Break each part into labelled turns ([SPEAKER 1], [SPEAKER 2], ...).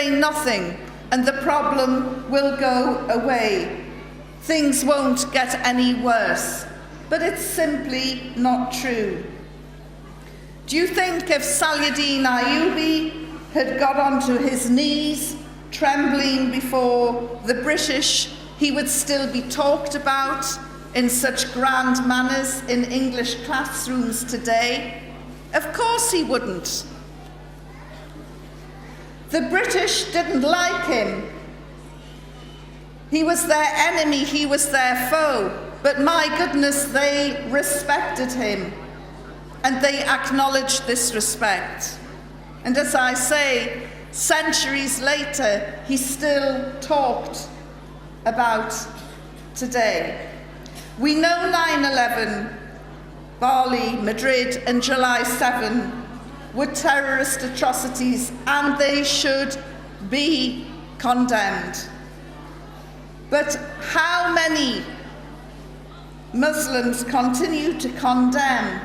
[SPEAKER 1] say nothing and the problem will go away. Things won't get any worse. But it's simply not true. Do you think if Saladin Ayyubi had got onto his knees, trembling before the British, he would still be talked about in such grand manners in English classrooms today? Of course he wouldn't. The British didn't like him. He was their enemy, he was their foe. But my goodness, they respected him. And they acknowledged this respect. And as I say, centuries later, he still talked about today. We know 9/11, Bali, Madrid, and July 7 were terrorist atrocities, and they should be condemned. But how many Muslims continue to condemn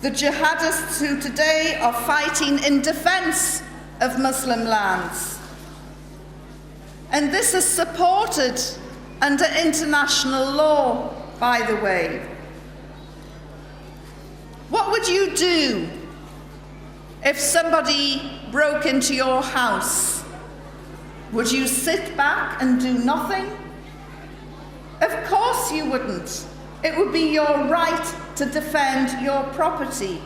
[SPEAKER 1] the jihadists who today are fighting in defense of Muslim lands? And this is supported under international law, by the way. What would you do if somebody broke into your house? Would you sit back and do nothing? Of course you wouldn't. It would be your right to defend your property.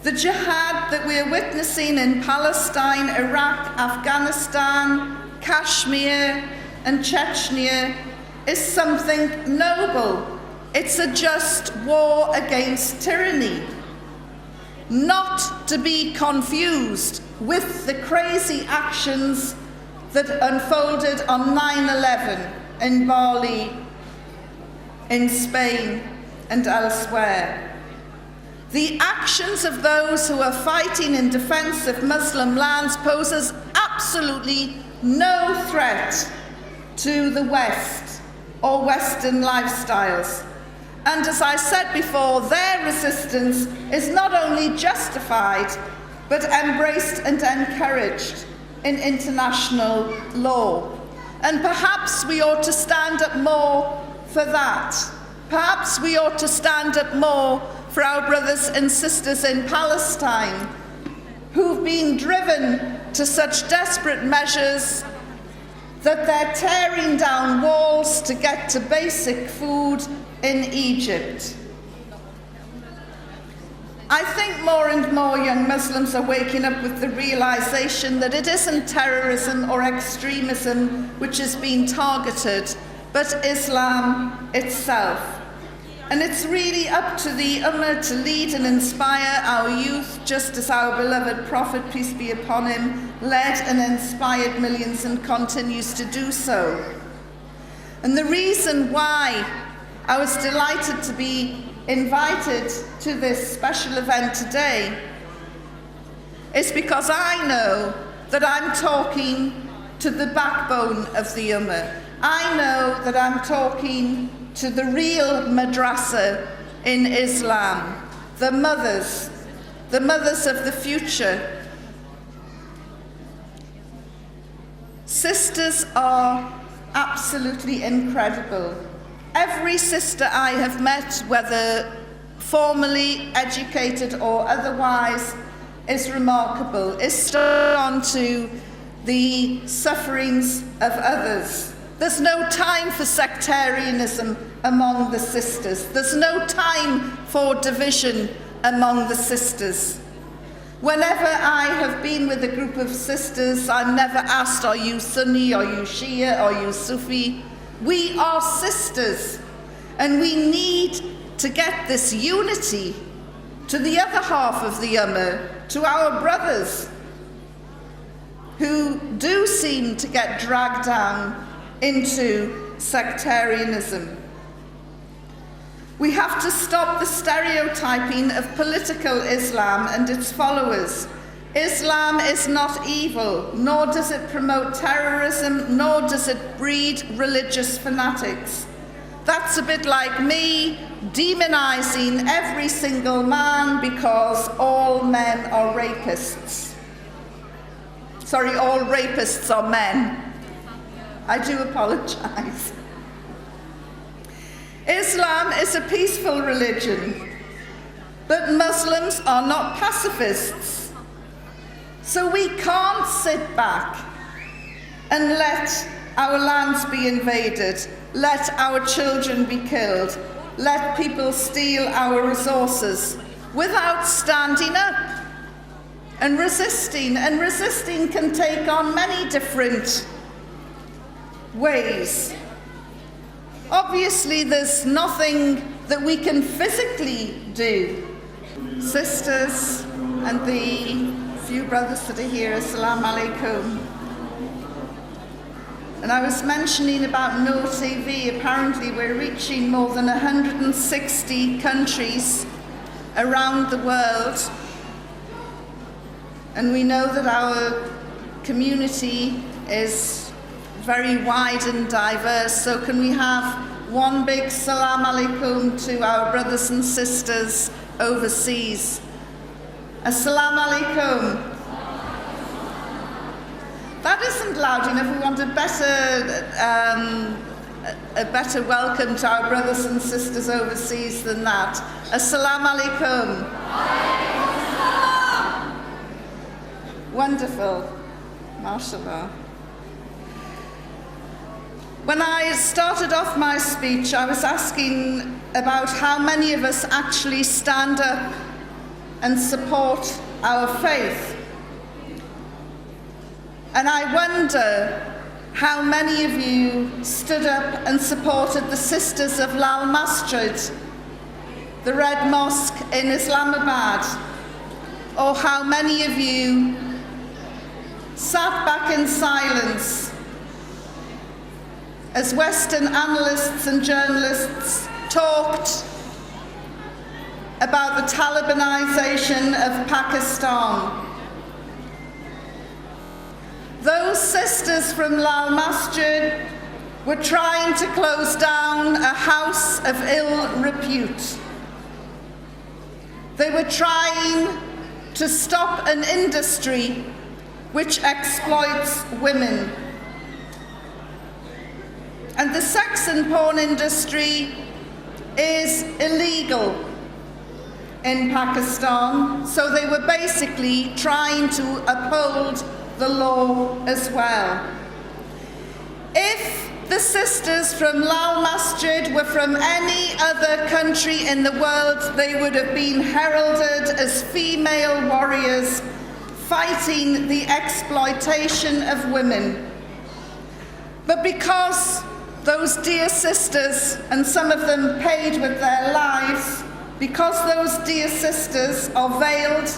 [SPEAKER 1] The jihad that we're witnessing in Palestine, Iraq, Afghanistan, Kashmir, and Chechnya is something noble. It's a just war against tyranny, not to be confused with the crazy actions that unfolded on 9/11 in Bali, in Spain, and elsewhere. The actions of those who are fighting in defense of Muslim lands poses absolutely no threat to the West or Western lifestyles. And as I said before, their resistance is not only justified, but embraced and encouraged in international law. And perhaps we ought to stand up more for that. Perhaps we ought to stand up more for our brothers and sisters in Palestine who've been driven to such desperate measures that they're tearing down walls to get to basic food in Egypt. I think more and more young Muslims are waking up with the realization that it isn't terrorism or extremism which is being targeted, but Islam itself. And it's really up to the Ummah to lead and inspire our youth, just as our beloved Prophet, peace be upon him, led and inspired millions and continues to do so. And the reason why I was delighted to be invited to this special event today is because I know that I'm talking to the backbone of the Ummah. I know that I'm talking to the real madrasa in Islam, the mothers of the future. Sisters are absolutely incredible. Every sister I have met, whether formally educated or otherwise, is remarkable, is on to the sufferings of others. There's no time for sectarianism among the sisters. There's no time for division among the sisters. Whenever I have been with a group of sisters, I'm never asked, are you Sunni, are you Shia, are you Sufi? We are sisters, and we need to get this unity to the other half of the Ummah, to our brothers who do seem to get dragged down into sectarianism. We have to stop the stereotyping of political Islam and its followers. Islam is not evil, nor does it promote terrorism, nor does it breed religious fanatics. That's a bit like me demonizing every single man because all men are rapists. Sorry, all rapists are men. I do apologize. Islam is a peaceful religion, but Muslims are not pacifists. So we can't sit back and let our lands be invaded, let our children be killed, let people steal our resources without standing up and resisting. And resisting can take on many different ways. Obviously, there's nothing that we can physically do. Sisters and the few brothers that are here, Assalamu alaikum. And I was mentioning about Noor TV. Apparently we're reaching more than 160 countries around the world. And we know that our community is very wide and diverse. So can we have one big salam alaikum to our brothers and sisters overseas? Assalamu alaikum. That isn't loud enough. We want a better welcome to our brothers and sisters overseas than that. Assalamu alaikum. Wonderful. MashaAllah. When I started off my speech, I was asking about how many of us actually stand up and support our faith. And I wonder how many of you stood up and supported the Sisters of Lal Masjid, the Red Mosque in Islamabad, or how many of you sat back in silence as Western analysts and journalists talked about the Talibanization of Pakistan. Those sisters from Lal Masjid were trying to close down a house of ill repute. They were trying to stop an industry which exploits women. And the sex and porn industry is illegal in Pakistan, so they were basically trying to uphold the law as well. If the sisters from Lal Masjid were from any other country in the world, they would have been heralded as female warriors fighting the exploitation of women. But because those dear sisters, and some of them paid with their lives, because those dear sisters are veiled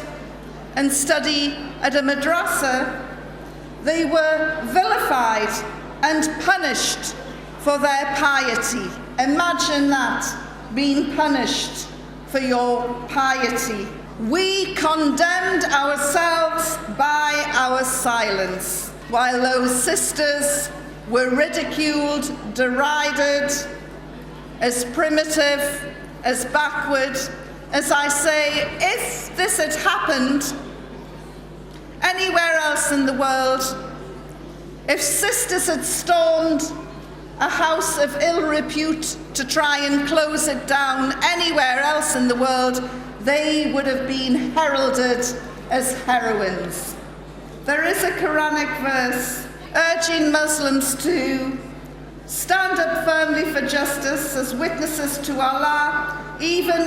[SPEAKER 1] and study at a madrasa, they were vilified and punished for their piety. Imagine that, being punished for your piety. We condemned ourselves by our silence, while those sisters were ridiculed, derided, as primitive, as backward. As I say, if this had happened anywhere else in the world, if sisters had stormed a house of ill repute to try and close it down anywhere else in the world, they would have been heralded as heroines. There is a Quranic verse urging Muslims to stand up firmly for justice as witnesses to Allah, even